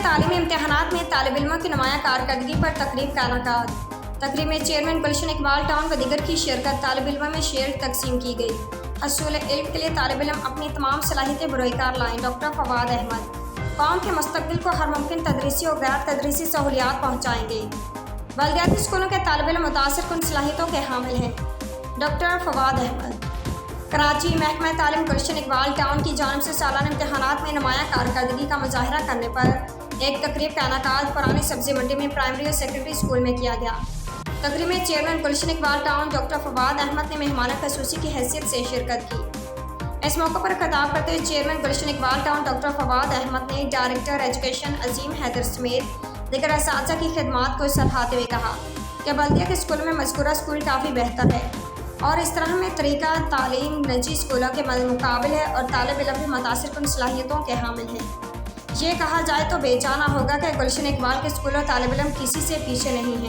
تعلیمی امتحانات میں طالب علموں کی نمایاں کارکردگی پر تقریب کا انعقاد۔ تقریب میں چیئرمین گلشن اقبال ٹاؤن و دیگر کی شرکت۔ طالب علموں میں شیلڈ تقسیم کی گئی۔ حصول علم کے لیے طالب علم اپنی تمام صلاحیتیں بروئے کار لائیں۔ ڈاکٹر فواد احمد قوم کے مستقبل کو ہر ممکن تدریسی و غیر تدریسی سہولیات پہنچائیں گے۔ بلدیاتی اسکولوں کے طالب علم متاثر کن صلاحیتوں کے حامل ہیں۔ ڈاکٹر فواد احمد کراچی محکمہ تعلیم گلشن اقبال ٹاؤن کی جانب سے سالانہ امتحانات میں نمایاں کارکردگی کا مظاہرہ کرنے پر ایک تقریب کا انعقاد پرانی سبزی منڈی میں پرائمری اور سیکنڈری اسکول میں کیا گیا۔ تقریب میں chairman Gulshan Iqbal town doctor Fawad Ahmad نے مہمان خصوصی کی حیثیت سے شرکت کی۔ اس موقع پر خطاب کرتے ہوئے chairman Gulshan Iqbal town doctor Fawad Ahmad نے ڈائریکٹر ایجوکیشن عظیم حیدر سمیت دیگر اساتذہ کی خدمات کو سراہتے ہوئے کہا کہ بلدیہ کے اسکولوں میں مذکورہ اسکول کافی بہتر ہے اور اس طرح میں طریقہ تعلیم نجی اسکولوں کے مقابل ہے اور طالب علم بھی متاثر کن صلاحیتوں کے حامل ہیں۔ یہ کہا جائے تو بے چانہ ہوگا کہ گلشن اقبال کے اسکولوں طالب علم کسی سے پیچھے نہیں ہیں۔